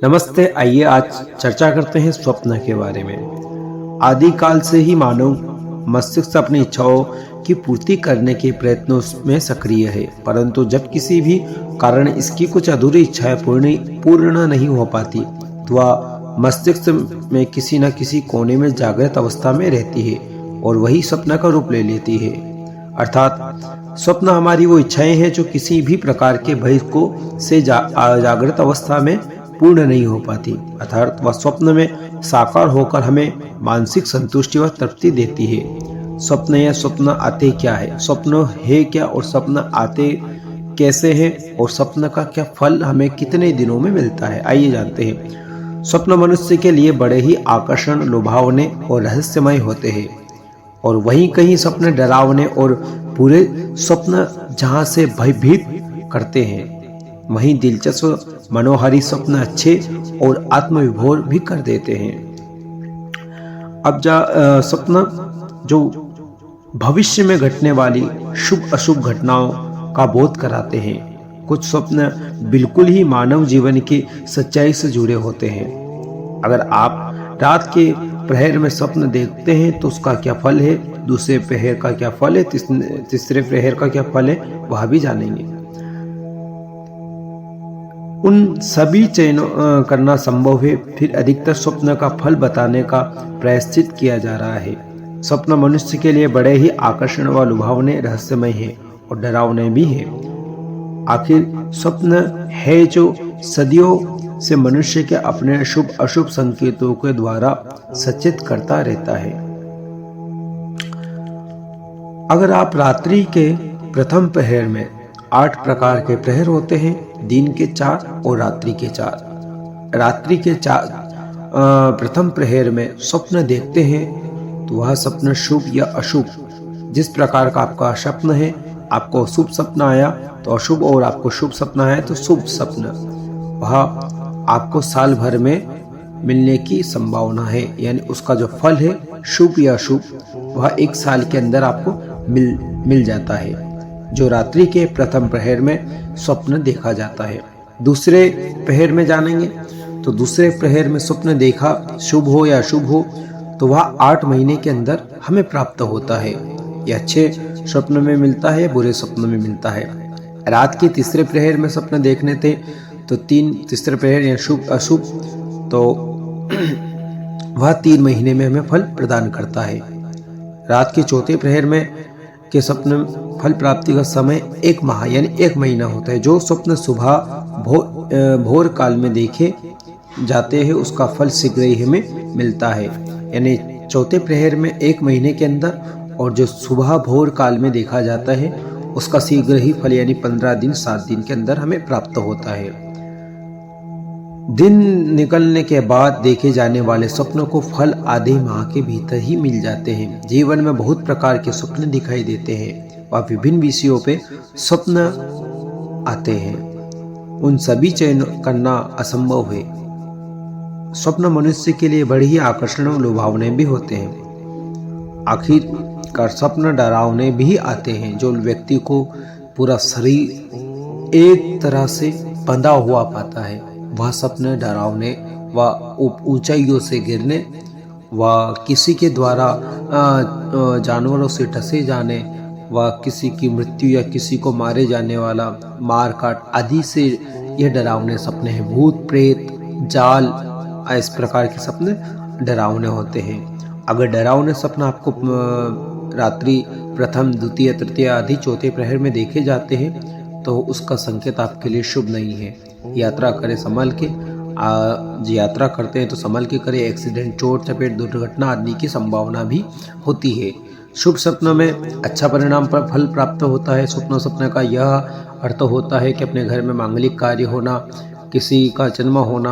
नमस्ते। आइए आज चर्चा करते हैं स्वप्न के बारे में। आदिकाल से ही मानव मस्तिष्क अपनी इच्छाओं की पूर्ति करने के प्रयत्नों में सक्रिय है, परंतु जब किसी भी कारण इसकी कुछ अधूरी इच्छाएं पूर्ण नहीं हो पाती तो वह मस्तिष्क में किसी न किसी कोने में जागृत अवस्था में रहती है और वही स्वप्न का रूप ले लेती है। अर्थात स्वप्न हमारी वो इच्छाएं हैं जो किसी भी प्रकार के भय को से जागृत अवस्था में पूर्ण नहीं हो पाती, अर्थात वह स्वप्न में साकार होकर हमें मानसिक संतुष्टि व तृप्ति देती है। स्वप्न या स्वप्न आते क्या है, स्वप्न है क्या और स्वप्न आते कैसे हैं और स्वप्न का क्या फल हमें कितने दिनों में मिलता है, आइए जानते हैं। स्वप्न मनुष्य के लिए बड़े ही आकर्षण, लुभावने और रहस्यमय होते हैं और वहीं कहीं स्वप्न डरावने और पूरे स्वप्न जहां से भयभीत करते हैं, वहीं दिलचस्प मनोहारी स्वप्न अच्छे और आत्मविभोर भी कर देते हैं। अब स्वप्न जो भविष्य में घटने वाली शुभ अशुभ घटनाओं का बोध कराते हैं। कुछ स्वप्न बिल्कुल ही मानव जीवन की सच्चाई से जुड़े होते हैं। अगर आप रात के प्रहर में स्वप्न देखते हैं तो उसका क्या फल है, दूसरे प्रहर का क्या फल है, तीसरे प्रहर का क्या फल है, वह भी जानेंगे। उन सभी चयन करना संभव है, फिर अधिकतर स्वप्न का फल बताने का प्रायश्चित किया जा रहा है। स्वप्न मनुष्य के लिए बड़े ही आकर्षण व लुभावने, रहस्यमय है और डरावने भी है। आखिर स्वप्न है जो सदियों से मनुष्य के अपने शुभ अशुभ संकेतों के द्वारा सचेत करता रहता है। अगर आप रात्रि के प्रथम प्रहर में 8 प्रकार के प्रहर होते हैं, दिन के 4 और रात्रि के 4। रात्रि के प्रथम प्रहर में स्वप्न देखते हैं तो वह स्वप्न शुभ या अशुभ, जिस प्रकार का आपका स्वप्न है, आपको शुभ स्वप्न आया तो अशुभ और आपको शुभ स्वप्न आया तो शुभ स्वप्न, वह आपको साल भर में मिलने की संभावना है। यानी उसका जो फल है शुभ या अशुभ, वह 1 साल के अंदर आपको मिल जाता है, जो रात्रि के प्रथम प्रहर में स्वप्न देखा जाता है। दूसरे प्रहर में जानेंगे तो दूसरे प्रहर में स्वप्न देखा, शुभ हो या अशुभ हो, तो वह 8 महीने के अंदर हमें प्राप्त होता है। यह अच्छे स्वप्न में मिलता है, बुरे स्वप्न में मिलता है। रात के तीसरे प्रहर में स्वप्न देखने थे तो तीसरे प्रहर या शुभ अशुभ, तो वह 3 महीने में हमें फल प्रदान करता है। रात के चौथे प्रहर में के स्वप्न फल प्राप्ति का समय 1 माह यानी 1 महीना होता है। जो स्वप्न सुबह भोर काल में देखे जाते हैं उसका फल शीघ्र ही हमें मिलता है, यानी चौथे प्रहर में 1 महीने के अंदर, और जो सुबह भोर काल में देखा जाता है उसका शीघ्र ही फल यानी 15 दिन 7 दिन के अंदर हमें प्राप्त होता है। दिन निकलने के बाद देखे जाने वाले स्वप्नों को फल आधे माह के भीतर ही मिल जाते हैं। जीवन में बहुत प्रकार के स्वप्न दिखाई देते हैं व विभिन्न विषयों पे स्वप्न आते हैं, उन सभी चयन करना असंभव है। स्वप्न मनुष्य के लिए बड़ी ही आकर्षण और लुभावने भी होते हैं। आखिरकार स्वप्न डरावने भी आते हैं, जो व्यक्ति को पूरा शरीर एक तरह से बंधा हुआ पाता है। वह स्वप्न डरावने व ऊंचाइयों से गिरने व किसी के द्वारा जानवरों से डसे जाने व किसी की मृत्यु या किसी को मारे जाने वाला मार काट आदि से यह डरावने सपने हैं। भूत प्रेत जाल इस प्रकार के सपने डरावने होते हैं। अगर डरावने सपना आपको रात्रि प्रथम द्वितीय तृतीय आदि चौथे प्रहर में देखे जाते हैं तो उसका संकेत आपके लिए शुभ नहीं है। यात्रा करें संभल के, यात्रा करते हैं तो संभल के करें। एक्सीडेंट, चोट चपेट, दुर्घटना आदि की संभावना भी होती है। शुभ स्वप्न में अच्छा परिणाम पर फल प्राप्त होता है। स्वप्न का यह अर्थ होता है कि अपने घर में मांगलिक कार्य होना, किसी का जन्म होना,